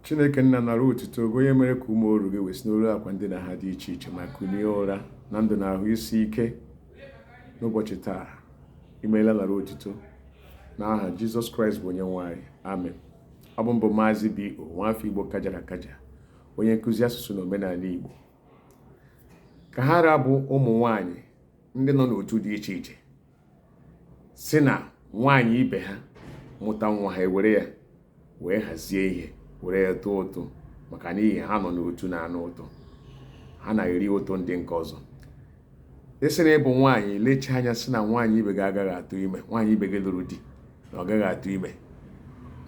Chineke nna nara otuto onye mere ka ụmụ oru gị wesi n'olu akwa ndị na ha dị iche iche ma kunie ụra na ndụ na ahụ isi ike n'ụbọchị taa. Imeela nara otuto n'aha Jizọs Kraịst bụ onye nwanyị. Amen. Ọ bụ mbụ Maazị B.O. Nwafọ Igbo kajara akaja, onye nkụzi asụsụ na omenala Igbo. Ka ha rabụ ụmụ nwanyị ndị nọ n'otu dị iche iche si na nwanyị ibe ha mụta nwa ha ewere ya wee hazie ihe were ya tụọ ụtụ maka n'ihi ha nọ n'otu na-anụ ụtọ, ha na-eri ụtọ ndị nke ọzọ. Esi na ịbụ nwaanyị lechi anya si na nwaanyị ibe gị agaghị atụ ime, nwaanyị ibe gị lụrụ di na ọ gaghị atụ ime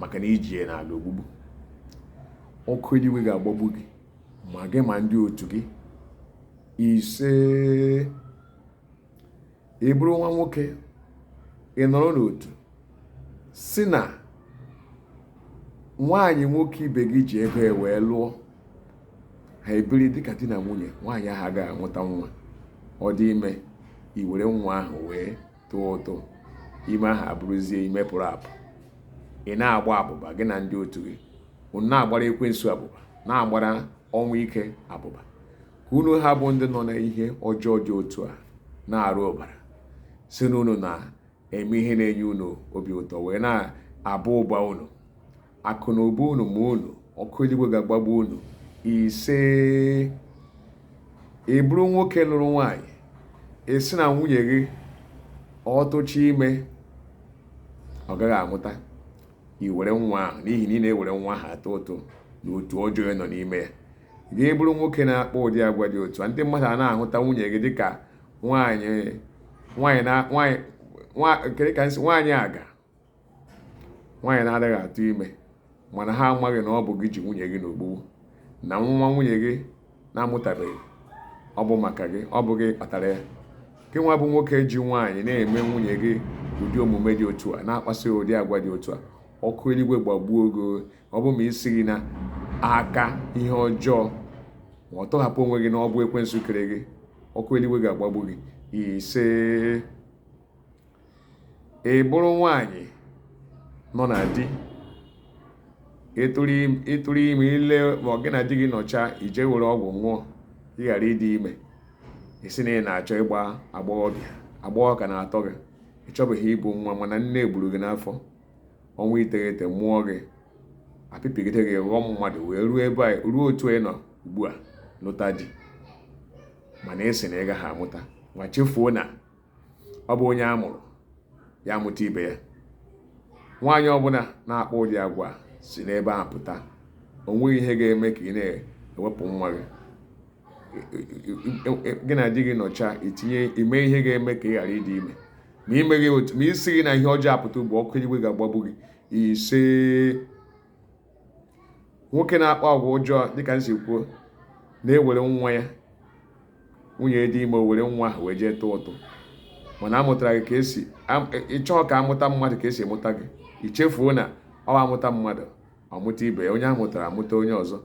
maka na iji ya n'ala ogbugbu. Ọkụ eluigwe ga-agbagbu gị ma gị ma ndị otu gị. Ise, ị bụrụ nwa nwoke, ị nọrọ n'otu si na nwaanyị nwoke ibe gị ji ego ya wee lụọ, ha ebiri dịka di na nwunye, nwaanyị ahụ agaghị amụta nwa. Ọ dị ime, i were nwa ahụ wee tụọ ụtụ, ime ahụ abụrụzie ime pụrụ apụ. Ị na-agba abụba gị na ndị otu gị, unu na-agbara ekwensu abụba, na-agbara ọnwụ ike abụba, ka unu ha bụ ndị nọ n'ihe ọjọọ dị otu a na-arụ ọbara, si na unu na-eme ihe na-enye unu obi ụtọ wee na-abụ ụba unu. Akụ na ụba unu ma unu, ọkụ eluigwe ga-agbagbu unu. Ise, ị bụrụ nwoke lụrụ nwaanyị, esi na nwunye gị ọ tụcha ime ọ gaghị amụta, i were nwa ahụ n'ihi na ị na-ewere nwa ahụ atọ ụtọ na otu ọjọọ nọ n'ime ya. Gị bụrụ nwoke na-akpọ ụdị agwa dị otu a, ndị mmadụ a na-ahụta nwunye gị dịka nwaanyị aga, nwaanyị na-adịghị atụ ime, mana ha amaghị na ọ bụ gị ji nwunye gị n'ogbugbu, na nwa nwunye gị na-amụtabeghị ọ bụ maka gị, ọ bụ gị kpatara ya. Gị nwa bụ nwoke ji nwaanyị na-eme nwunye gị ụdị omume dị otu a, na-akpasị ụdị agwa dị otu a, ọkụ eluigwe gbagbuo ogo. Ọ bụ ma isi gị na aka ihe ọjọọ ma ọ tọhapụ onwe gị na ọ bụ ekwensu kere gị, ọkụ eluigwe ga-agbagbu gị. Ise, ị bụrụ nwaanyị nọ na di, ịtụrụ ime ile ma ọ gị na di gị nọcha, ije were ọgwụ ṅụọ ị ghara ịdị ime. Isi na ị na-achọ ịgba agbọghọ ka na-atọ gị, ị chọbeghị ịbụ nwa, mana nne egburu gị n'afọ, ọnwa 9 mụọ gị, apịpịgide gị ghọọ mmadụ wee ruo otu ị nọ ugbu a lụta di, mana esi na ị gaghị amụta. Ma chefuo na ọ bụ onye a mụrụ ya amụta ibe ya. Nwaanyị ọbụla na-akpọ ụdị agwa si n'ebe ahụ pụta. O nweghị ihe ga-eme ka ị na-ewepụ nwa gị. Gị na di gị nọcha ime ihe ga-eme ka ị ghara ịdị ime, ma ime gị otu ma isi gị na ihe ọjọọ apụta ugbu ọkụ eluigwe ga-agbagbu gị. Ise, nwoke na-akpa agwa ọjọọ dịka m si kwuo na-ewere nwa ya, nwunye dị ime, o were nwa ahụ wee jee tụọ ụtụ, mana amụtara gị ka esi ịchọọ ka amụta mmadụ ka esi emụta gị. Ichefuo na ọ amụta mmadụ ọmụta ibe ya, onye amụtara amụta onye ọzọ,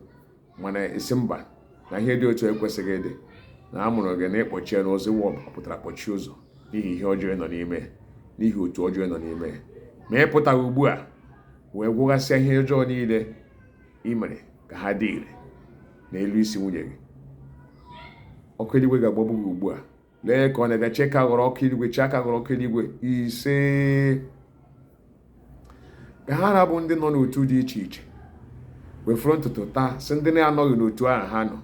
mana esi mba na ihe dị otu ekwesịghị ịdị, na amụrụ gị na ịkpọchie n'ụzọ iwu ọ pụtara kpọchie ụzọ n'ihi ihe ọjọọ nọ n'ime, n'ihi otu ọjọọ nọ n'ime. Ma ị pụtara ugbu a wee gwụghasịa ihe ọjọọ niile i mere ka ha dị ire n'elu isi nwunye gị, ọkụ eluigwe ga-agbagbu gị ugbu a. Lee ka ọ na-abịa, cheka ghọrọ ọkụ eluigwe, chaka ghọrọ ọkụ eluigwe. Ise, ka ha rabụ ndị nọ n'otu dị iche iche wefụrụ ntụtụ taa sị ndị na-anọghị n'otu ahụ ha nọ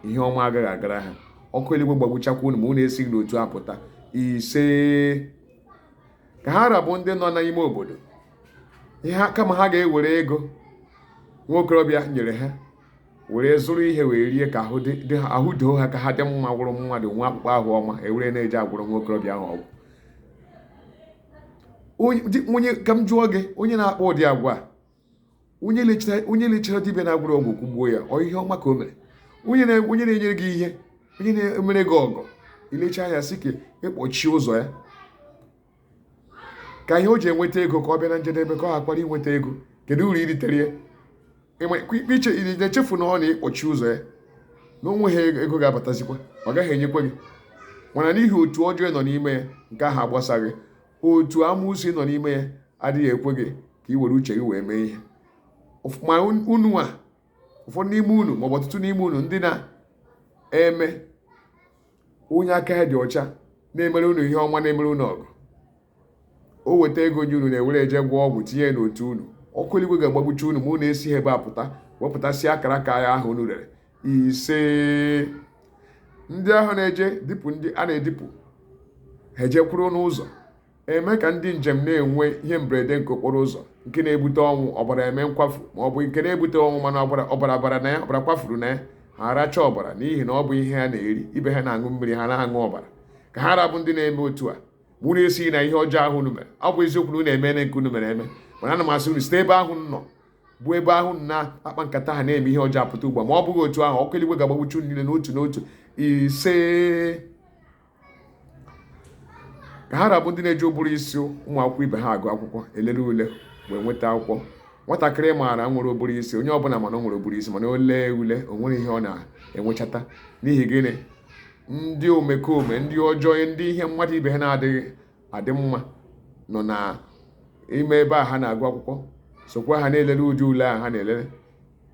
ihe ọma agaghị agara ha. Ọkụ eluigwe gbagbuchakwa unu ma unu esighị n'otu a pụta. Ise, ka ha rabụ ndị nọ n'ime obodo, kama ha ga-ewere ego nwa okorobịa nyere ha were zụrụ ihe wee rie ka ahụ doo ha, ka ha dị mma, gwụrụ mmadụ nwa akpụkpọ ahụ ọma, ewere na-eje agwụrụ nwa okorobịa ahụ ọgwụ. Onye ka m jụọ gị, onye na-akpọ ụdị agwa, onye lechara dibịa na-agwụrụ ọgwụ kwugbuo ya, ọ ihe ọma ka o mere? Onye na-enyere gị ihe, onye na-emere gị ọgọ, ilecha anya sị ka ịkpọchie ụzọ ya ka ihe o ji enweta ego ka ọ bịa na njedebe, ka ọ hakwara inweta ego. Kedu uru iritere ya? Ị na-echefu na ọ na-ekpọchi ụzọ ya, na onweghị ego ga-abatazikwa, ọ gaghị enyekwa gị, mana n'ihi otu ọjọọ nọ n'ime ya, nke ahụ agbasaghị. Otu amụsị nọ n'ime ya adịghị ekwe gị ka ị were uche gị wee mee ihe. Ma unu a ụfọdụ n'ime unu maọbụ ọtụtụ n'ime unu ndị na-eme onye aka ya dị ọcha na-emere unu ihe ọma, na-emere unu ọgụ, o weta ego nye unu na-ewere eje gwọọ ọgwụ tinye n'otu unu, ọkụ eluigwe ga-agbagbuchi unu ma unu esi ebe a pụta wepụtasịa akara aka ya ahụ unu rere. Ise, ndị ahụ na-eje dịpụ ndị a na-edipụ ha ejekwuru n'ụzọ eme ka ndị njem na-enwe ihe mberede nke okporo ụzọ nke na-ebute ọnwụ, ọbara eme nkwafu, ma ọ bụ nke na-ebute ọnwụ mana ọbara bara na ya, ọbara kwafuru na ya, ha aracha ọbara n'ihi na ọ bụ ihe ha na-eri, ibe ha na-aṅụ mmiri, ha na-aṅụ ọbara. Ka ha rabụ ndị na-eme otu a, mụ na-esighị na ihe ọjọọ ahụ unu mere. Ọ bụ eziokwu na unu eme nke unu mere eme, mana ana m asị unu site ebe ahụ nọ bụ ebe ahụ na-akpa nkata ha na-eme ihe ọjọọ apụta ugbu a, ma ọ bụghị otu ahụ, ọkụ eluigwe ga-agbagbuchi unu niile n'otu n'otu. Ise, ka ha rabụ ndị na-eji ụbụrụ isi ụmụ akwụkwọ ibe ha agụ akwụkwọ, elele ule wee nweta akwụkwọ. Nwatakịrị maara nwere ụbụrụ isi, onye ọbụla mana o nwere ụbụrụ isi, mana o lee ule o nwere ihe ọ na-enwechata. N'ihi gịnị? Ndị omekome, ndị ọjọọ, ndị ihe mmadụ ibe ha na-adịghị adị mma nọ na ime ebe a ha na-agụ akwụkwọ, sokwa ha na-elele ụdị ule a ha na-elele.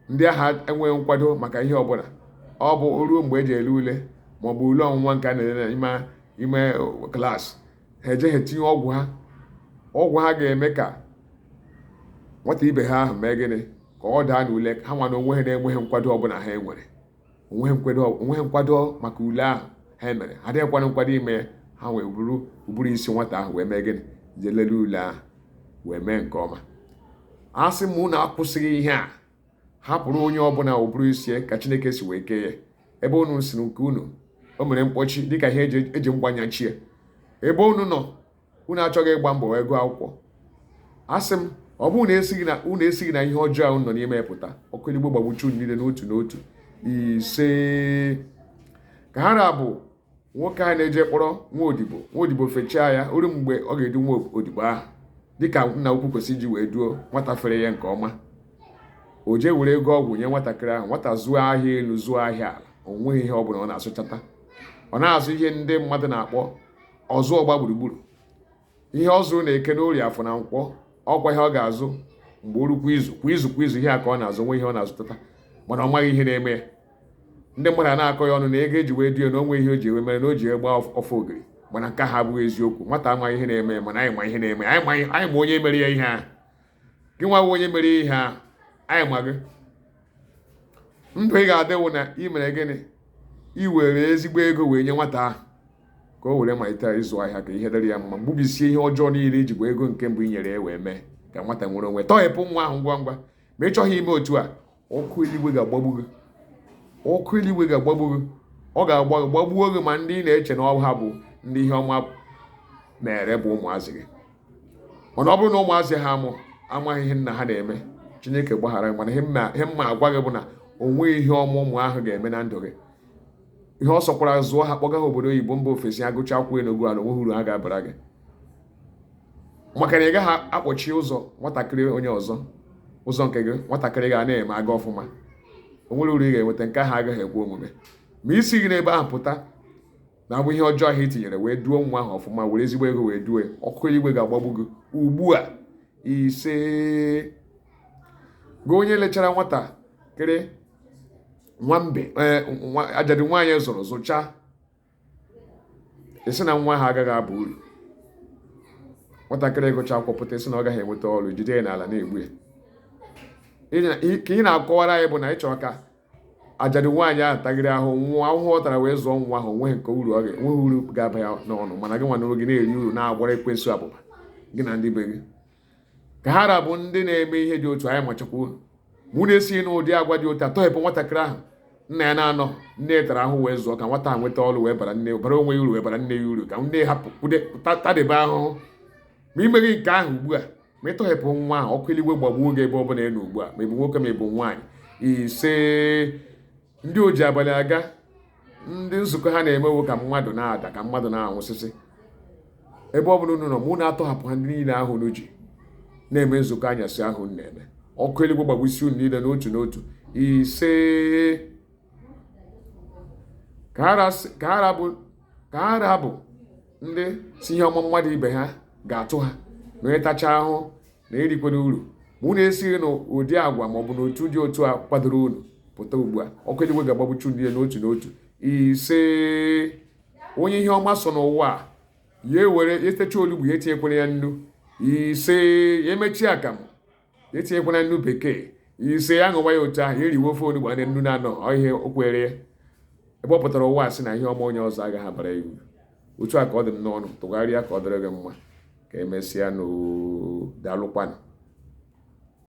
Ndị agha enweghị nkwado maka ihe ọbụla. Ọ bụ ruo mgbe eji ele ule maọbụ ule ọnwụnwa nke a na-elele ime klaasị, ha ejeghị etinye ọgwụ ha ga-eme ka nwata ibe ha ahụ mee gịnị? Ka ọ daa n'ule. Ha nwa na onwe ha na-enweghị nkwado ọbụla ha enwere, onweghị nkwado maka ule ahụ ha mere, ha dịghịkwana nkwado ime ya. Ha wee buru ụbụrụ isi nwata ahụ wee mee gịnị? Jee lele ule ahụ wee mee nke ọma. A sị m unu akwụsịghị ihe a, hapụrụ onye ọbụla ụbụrụ isi ka Chineke si wee kee ya. Ebe unu si nke unu o mere mkpọchi dịka ihe eji mgbanyachie. Ebe unu nọ unu achọghị ịgba mbọ wee gụọ akwụkwọ. A sị m ọ bụrụ na unu esighị na ihe ọjọọ ahụ nọ n'ime pụta, ọkụ eluigwe gbagbuchi unu niile n'otu n'otu. Ise, ka ha rabụ nwoke a na-eje kpọrọ nwa odibo fechaa ya oru mgbe ọ ga-edu nwa odibo ahụ dịka nna ukwu kwesịrị iji wee duo nwata fere ya nke ọma. O jee were ego ọgwụ nye nwatakịrị ahụ. Nwata zụọ ahịa elu zụọ ahịa ala, o nweghị ihe ọ bụla ọ na-asụchata. Ọ na-azụ ihe ndị mmadụ na-akpọ ọzụ ọgba gburugburu. Ihe ọ zụrụ na-eke n'Orie, Afọ na Nkwọ, ọkwa ihe ọ ga-azụ mgbe o rukwa kwa izu ihe a ka ọ na-azụ, nwe ihe ọ na-azụtata, mana ọ maghị ihe na-eme ya. Ndị mmadụ a na-akọ ya ọnụ na ego eji wee duo na onwe ihe o ji ewe mere na o ji egba ọfọ ogiri, mana nke ha abụghị eziokwu. Nwata amaghị ihe na-eme, mana anyị ma ihe na-eme. Anyị ma onye mere ya ihe ahụ. Gị nwa onye mere ihe ahụ, anyị ma gị. Ndụ ị ga-adịwụ na ị mere gịnị? I were ezigbo ego wee nye nwata ahụ ka o were malite ịzụ ahịa ka ihe dịrị ya mma, gbubisie ihe ọjọọ niile ijikwa ego nke mbụ i nyere ya wee mee ka nwata nwere onwe. Tọghepụ nwa ahụ ngwa ngwa. Ma ị chọghị ime otu a, ọkụ eluigwe ga-agbagbu gị. Ọkụ eluigwe ga-agbagbu gị. Ọ ga-agbagbuo gị ma ndị na-eche na ọ ha bụ ndị ihe ọma mere bụ ụmụazị gị. Mana ọ bụrụ na ụmụazị ha amaghị ihe nna ha na-eme, Chineke gbaghara gị. Mana ihe mma agwa gị bụ na o nweghị ihe ọma ụmụ ahụ ga-eme na ndụ gị. Ihe ọ sọkwara zụọ ha kpọga ha obodo oyibo, mba ofesi, agụcha akwụkwọ n'ogu ala, onweghị uru ha ga-abara gị. Maka na ị gaghị akpọchi ụzọ nwatakịrị onye ọzọ, ụzọ nke gị nwatakịrị ga na-eme aga ọfụma. O nwere uru ị ga-enweta, nke ahụ agaghị ekwe omume. Ma isi gị n'ebe ahụ pụta na-abụ ihe ọjọọ ahụ itinyere wee duo nwa ahụ ọfụma, were ezigbo ego wee duo, ọkụ eluigwe ga-agbagbu gị ugbu a. Ise, gị onye lechara nwatakịrị ajadi nwaanyị zụrụ zụcha, esi na nwa ha agaghị aba uru. Nwatakịrị gụcha akwụkwọ pụta, esi na ọ gaghị enweta ọrụ, jide ya n'ala na-egbu ya. Ka ị na-akọwara anyị bụ na ị chọrọ ka ajadi nwaanyị ahụ tagịrị ahụhụ ọ tara wee zụọ nwa ahụ, nweghị uru ga-aba ya n'ọnụ, mana gị nwa n'oge gị na-eri uru na-agwara ekwensu abụba gị na ndị be gị. Ka ha rabụ ndị na-eme ihe dị otu, anyị machakwa unu. Mụ na-esighị n'ụdị agwa dị otu a, tọghepụ nwatakịrị ahụ. Nna ya na-anọ, nne ya tara ahụ wee zụọ ka nwata ahụ nweta ọrụ wee bara onwe ya uru, wee bara nne ya uru, ka nne ya hapụ tadebe ahụhụ. Ma imeghị nke ahụ ugbu a, ma ịtọghepụ nwa ahụ, ọkụ eluigwe gbagbuo gị ebe ọ bụla ị nọ ugbu a, ma ị bụ nwoke ma ị bụ nwaanyị. Ise, ndị oji abalị aga, ndị nzukọ ha na-emewo ka mmadụ na-ada, ka mmadụ na-anwụsịsị. Ebe ọ bụla unu nọ, mụ na-atọhapụ ha ndị niile ahụ unu ji na-eme nzukọ anyasị ahụ na-eme. Ọkụ eluigwe gbagbusi unu niile n'otu n'otu. Ise, ka ha rabụ ndị si ihe ọma mmadụ ibe ha ga-atụ ha na ịtacha ahụ na erikwere uru. Ma unu esighị n'ụdị agwa maọbụ n'otu dị otu a kwadoro unu, pụta ugbu a ọkụ eluigwe ga-agbagbuchu ndị n'otu n'otu. Ise. Onye ihe ọma so n'ụwa a, ya ewere etecha olugbu ya etinyekwara ya nnu. Ise. Ya emechi akamụ ya etinyekwara nnu bekee. Ise. Ya ṅụwa ya otu ahụ ya eriwe ofe olugbu a nnu na-anọ ọ ihe o kwere ya. Ebe ọ pụtara ụwa a sị na ihe ọma onye ọzọ agaghị abara ya uru. Otu a ka ọ dị m n'ọnụ, tụgharịa ka ọ dịrị gị mma. Ka emesịa daalụkwanụ.